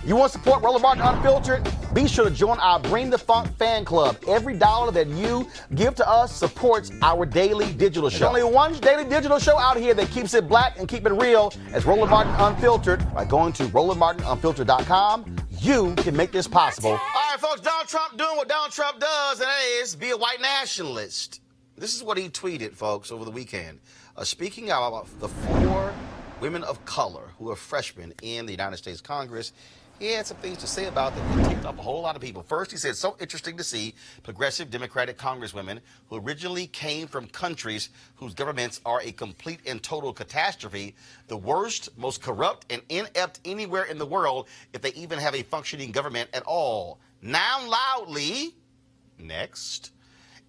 You want to support Roland Martin Unfiltered? Be sure to join our Bring the Funk fan club. Every dollar that you give to us supports our daily digital show. There's only one daily digital show out here that keeps it black and keep it real as Roland Martin Unfiltered. By going to RolandMartinUnfiltered.com, you can make this possible. All right, folks, Donald Trump doing what Donald Trump does, and that is be a white nationalist. This is what he tweeted, folks, over the weekend. Speaking about the 4 women of color who are freshmen in the United States Congress, he had some things to say about that that ticked up a whole lot of people. First, he said, so interesting to see progressive Democratic congresswomen who originally came from countries whose governments are a complete and total catastrophe, the worst, most corrupt, and inept anywhere in the world, if they even have a functioning government at all. Now loudly, next,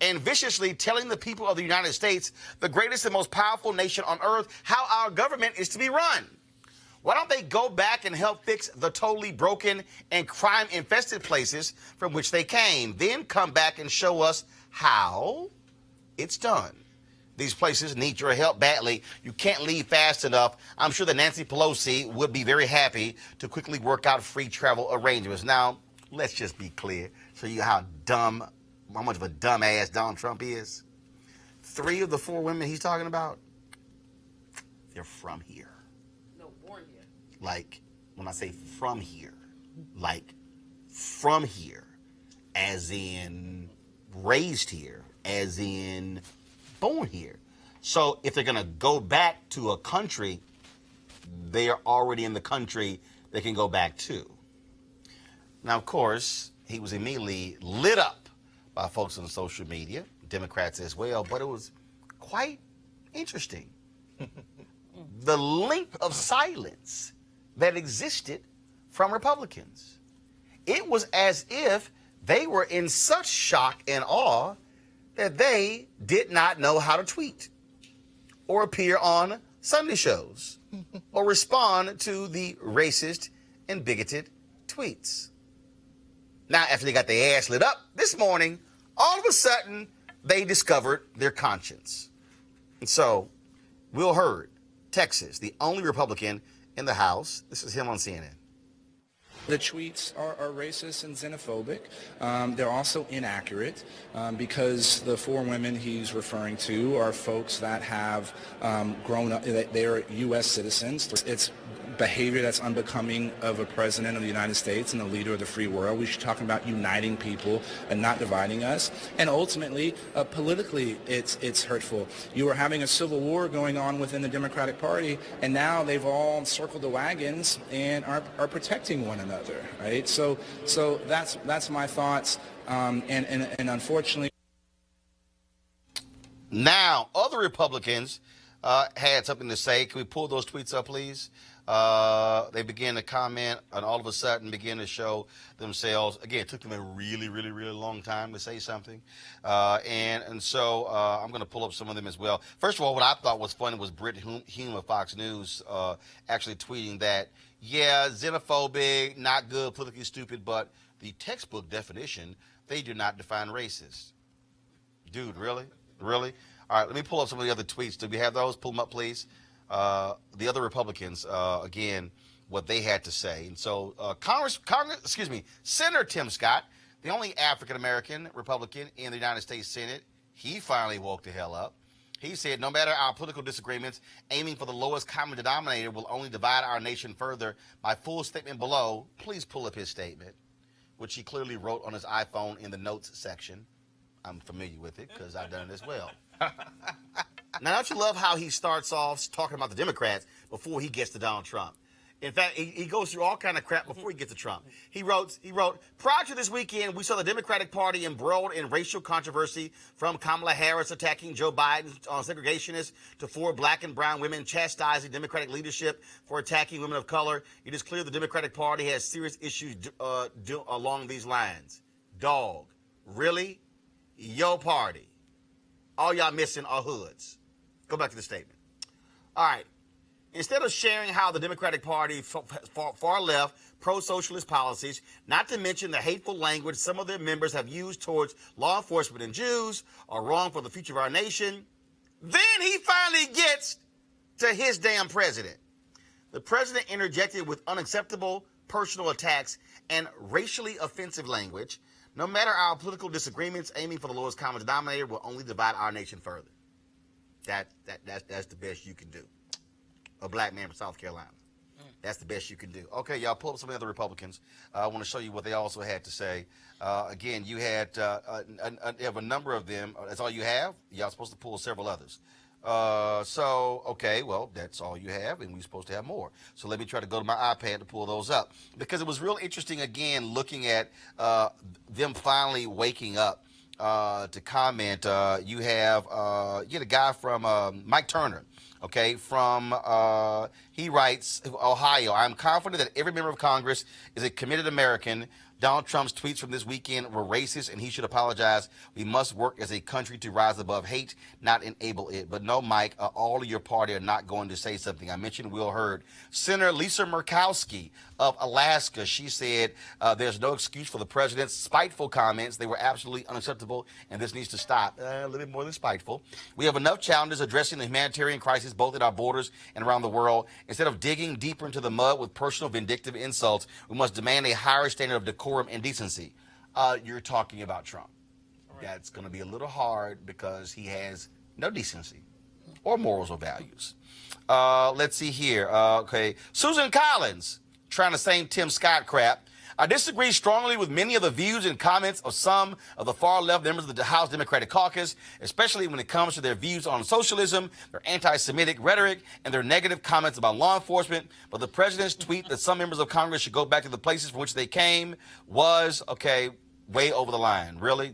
and viciously telling the people of the United States, the greatest and most powerful nation on earth, how our government is to be run. Why don't they go back and help fix the totally broken and crime-infested places from which they came? Then come back and show us how it's done. These places need your help badly. You can't leave fast enough. I'm sure that Nancy Pelosi would be very happy to quickly work out free travel arrangements. Now, let's just be clear, show you how much of a dumbass Donald Trump is. 3 of the 4 women he's talking about, they're from here. Like, when I say from here, like from here, as in raised here, as in born here. So if they're going to go back to a country, they are already in the country they can go back to. Now, of course, he was immediately lit up by folks on social media, Democrats as well, but it was quite interesting. The length of silence that existed from Republicans. It was as if they were in such shock and awe that they did not know how to tweet or appear on Sunday shows or respond to the racist and bigoted tweets. Now, after they got their ass lit up this morning, all of a sudden, they discovered their conscience. And so, Will Hurd, Texas, the only Republican in the House. This is him on CNN. The tweets are racist and xenophobic. They're also inaccurate because the 4 women he's referring to are folks that have grown up, they are U.S. citizens. It's behavior that's unbecoming of a president of the United States and a leader of the free world. We should talk about uniting people and not dividing us. And ultimately, politically, it's hurtful. You are having a civil war going on within the Democratic Party, and now they've all circled the wagons and are protecting one another, right? So that's my thoughts, and unfortunately. Now, other Republicans had something to say. Can we pull those tweets up, please? They began to comment and all of a sudden began to show themselves. Again, it took them a really, really, really long time to say something. So I'm going to pull up some of them as well. First of all, what I thought was funny was Britt Hume of Fox News actually tweeting that, yeah, xenophobic, not good, politically stupid, but the textbook definition, they do not define racist. Dude, really? Really? All right, let me pull up some of the other tweets. Do we have those? Pull them up, please. The other Republicans, again, what they had to say. And so Senator Tim Scott, the only African-American Republican in the United States Senate, he finally woke the hell up. He said, no matter our political disagreements, aiming for the lowest common denominator will only divide our nation further. My full statement below, please pull up his statement, which he clearly wrote on his iPhone in the notes section. I'm familiar with it because I've done it as well. Now, don't you love how he starts off talking about the Democrats before he gets to Donald Trump? In fact, he goes through all kind of crap before he gets to Trump. He wrote, prior to this weekend, we saw the Democratic Party embroiled in racial controversy, from Kamala Harris attacking Joe Biden on segregationists to 4 black and brown women chastising Democratic leadership for attacking women of color. It is clear the Democratic Party has serious issues along these lines. Dog, really? Your party. All y'all missing are hoods. Go back to the statement. All right. Instead of sharing how the Democratic Party far left pro-socialist policies, not to mention the hateful language some of their members have used towards law enforcement and Jews, are wrong for the future of our nation, then he finally gets to his damn president. The president interjected with unacceptable personal attacks, and racially offensive language. No matter our political disagreements, aiming for the lowest common denominator will only divide our nation further. That's the best you can do. A black man from South Carolina. That's the best you can do. Okay, y'all pull up some of the other Republicans. I want to show you what they also had to say. Again, you had you have a number of them. That's all you have? Y'all supposed to pull several others. Okay, well, that's all you have, and we're supposed to have more. So let me try to go to my iPad to pull those up. Because it was real interesting, again, looking at them finally waking up to comment. You have a guy from Mike Turner. Okay, he writes, Ohio, I'm confident that every member of Congress is a committed American. Donald Trump's tweets from this weekend were racist, and he should apologize. We must work as a country to rise above hate, not enable it. But no, Mike, all of your party are not going to say something. I mentioned Will Hurd. Senator Lisa Murkowski of Alaska, she said there's no excuse for the president's spiteful comments. They were absolutely unacceptable, and this needs to stop. A little bit more than spiteful. We have enough challenges addressing the humanitarian crisis both at our borders and around the world. Instead of digging deeper into the mud with personal vindictive insults, we must demand a higher standard of decorum and decency. You're talking about Trump. Right. That's going to be a little hard because he has no decency or morals or values. Let's see here. Okay, Susan Collins trying the same Tim Scott crap. I disagree strongly with many of the views and comments of some of the far-left members of the House Democratic Caucus, especially when it comes to their views on socialism, their anti-Semitic rhetoric, and their negative comments about law enforcement. But the president's tweet that some members of Congress should go back to the places from which they came was, okay, way over the line. Really?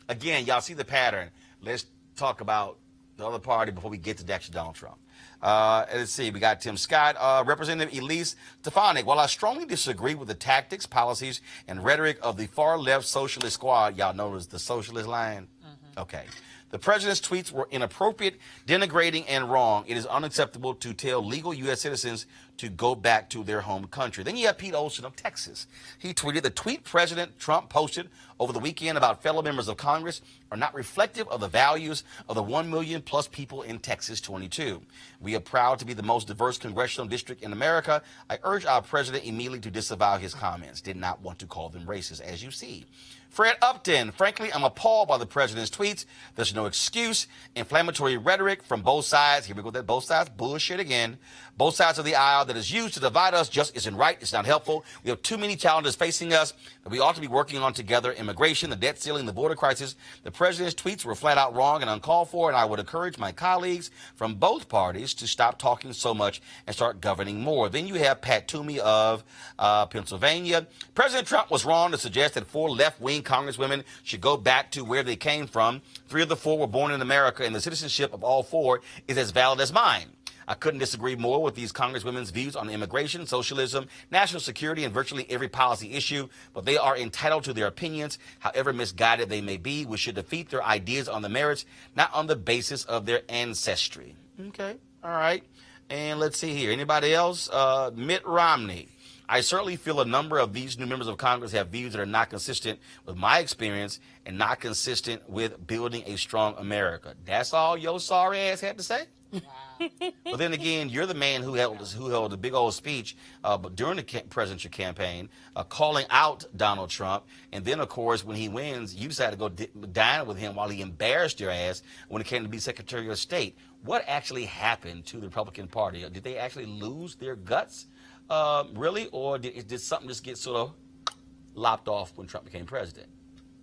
Again, y'all see the pattern. Let's talk about the other party before we get to actually Donald Trump. Let's see, we got Tim Scott, Representative Elise Stefanik. While I strongly disagree with the tactics, policies, and rhetoric of the far-left socialist squad, y'all notice the socialist line? Okay. The president's tweets were inappropriate, denigrating, and wrong. It is unacceptable to tell legal U.S. citizens to go back to their home country. Then you have Pete Olson of Texas. He tweeted, the tweet President Trump posted over the weekend about fellow members of Congress are not reflective of the values of the 1 million plus people in Texas 22. We are proud to be the most diverse congressional district in America. I urge our president immediately to disavow his comments. Did not want to call them racist, as you see. Fred Upton, frankly, I'm appalled by the president's tweets. There's no excuse. Inflammatory rhetoric from both sides. Here we go with that both sides. Bullshit again. Both sides of the aisle that is used to divide us just isn't right. It's not helpful. We have too many challenges facing us that we ought to be working on together. Immigration, the debt ceiling, the border crisis. The president's tweets were flat out wrong and uncalled for, and I would encourage my colleagues from both parties to stop talking so much and start governing more. Then you have Pat Toomey of Pennsylvania. President Trump was wrong to suggest that 4 left-wing congresswomen should go back to where they came from. 3 of the 4 were born in America, and the citizenship of all 4 is as valid as mine. I couldn't disagree more with these congresswomen's views on immigration, socialism, national security, and virtually every policy issue, but they are entitled to their opinions, however misguided they may be. We should defeat their ideas on the merits, not on the basis of their ancestry. Okay, all right. And let's see here. Anybody else? Mitt Romney. I certainly feel a number of these new members of Congress have views that are not consistent with my experience and not consistent with building a strong America. That's all your sorry ass had to say? Wow. But then again, you're the man who held a big old speech during the presidential campaign calling out Donald Trump. And then, of course, when he wins, you decided to go dine with him while he embarrassed your ass when it came to be Secretary of State. What actually happened to the Republican Party? Did they actually lose their guts, really? Or did something just get sort of lopped off when Trump became president?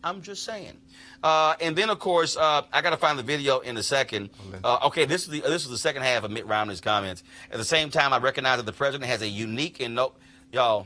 I'm just saying. And then, of course, I got to find the video in a second. Okay, this is the second half of Mitt Romney's comments. At the same time, I recognize that the president has a unique and y'all,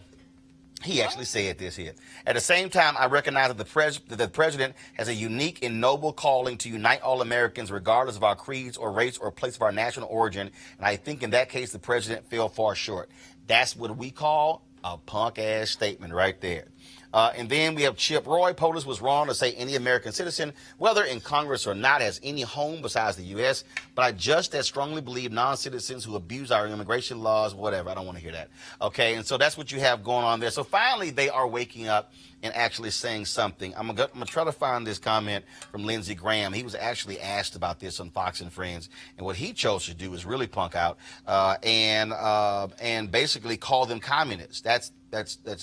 he actually said this here. At the same time, I recognize that the president has a unique and noble calling to unite all Americans, regardless of our creeds or race or place of our national origin. And I think in that case, the president fell far short. That's what we call a punk-ass statement right there. And then we have Chip Roy. POTUS was wrong to say any American citizen, whether in Congress or not, has any home besides the U.S. But I just as strongly believe non-citizens who abuse our immigration laws, whatever. I don't want to hear that. Okay, and so that's what you have going on there. So finally, they are waking up and actually saying something. I'm gonna try to find this comment from Lindsey Graham. He was actually asked about this on Fox and Friends, and what he chose to do is really punk out and basically call them communists. That's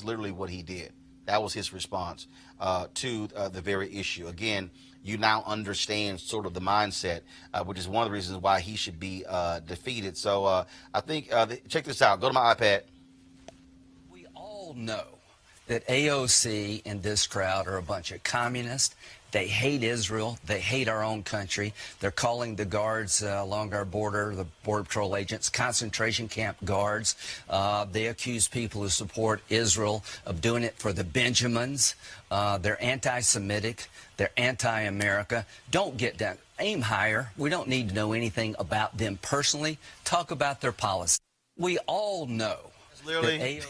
literally what he did. That was his response to the very issue. Again, you now understand sort of the mindset, which is one of the reasons why he should be defeated. So I think, check this out. Go to my iPad. We all know that AOC and this crowd are a bunch of communists. They hate Israel. They hate our own country. They're calling the guards along our border, the Border Patrol agents, concentration camp guards. They accuse people who support Israel of doing it for the Benjamins. They're anti-Semitic. They're anti-America. Don't get down. Aim higher. We don't need to know anything about them personally. Talk about their policy. We all know. Literally,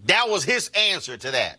that was his answer to that.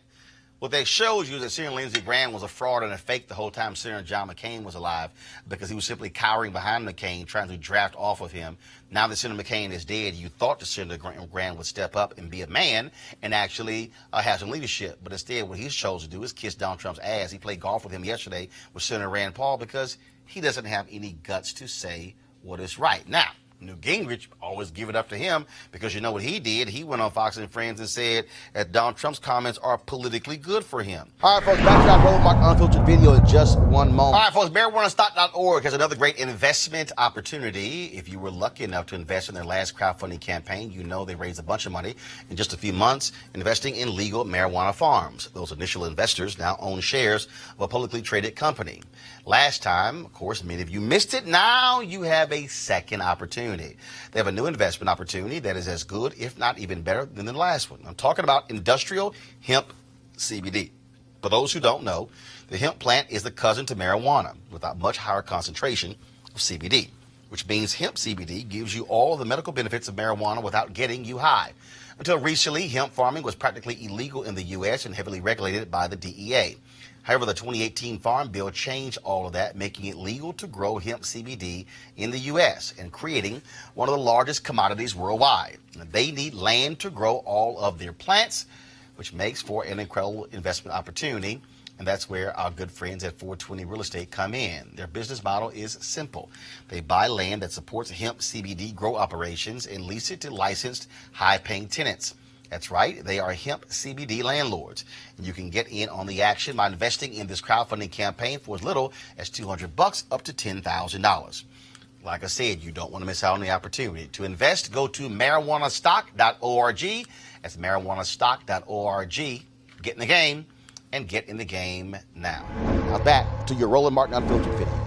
What they showed you is that Senator Lindsey Graham was a fraud and a fake the whole time Senator John McCain was alive, because he was simply cowering behind McCain, trying to draft off of him. Now that Senator McCain is dead, you thought that Senator Graham would step up and be a man and actually have some leadership. But instead, what he's chosen to do is kiss Donald Trump's ass. He played golf with him yesterday with Senator Rand Paul because he doesn't have any guts to say what is right. Now, Newt Gingrich, always give it up to him, because you know what he did? He went on Fox and Friends and said that Donald Trump's comments are politically good for him. All right, folks, back to that Roland Martin Unfiltered video in just one moment. All right, folks, MarijuanaStock.org has another great investment opportunity. If you were lucky enough to invest in their last crowdfunding campaign, you know they raised a bunch of money in just a few months investing in legal marijuana farms. Those initial investors now own shares of a publicly traded company. Last time, of course, many of you missed it. Now you have a second opportunity. They have a new investment opportunity that is as good, if not even better, than the last one. I'm talking about industrial hemp CBD. For those who don't know, the hemp plant is the cousin to marijuana with a much higher concentration of CBD, which means hemp CBD gives you all the medical benefits of marijuana without getting you high. Until recently, hemp farming was practically illegal in the U.S. and heavily regulated by the DEA. However, the 2018 Farm Bill changed all of that, making it legal to grow hemp CBD in the U.S. and creating one of the largest commodities worldwide. They need land to grow all of their plants, which makes for an incredible investment opportunity. And that's where our good friends at 420 Real Estate come in. Their business model is simple. They buy land that supports hemp CBD grow operations and lease it to licensed, high-paying tenants. That's right, they are hemp CBD landlords. And you can get in on the action by investing in this crowdfunding campaign for as little as $200 up to $10,000. Like I said, you don't want to miss out on the opportunity. To invest, go to marijuanastock.org. That's marijuanastock.org. Get in the game, and get in the game now. Now back to your Roland Martin Unfiltered video.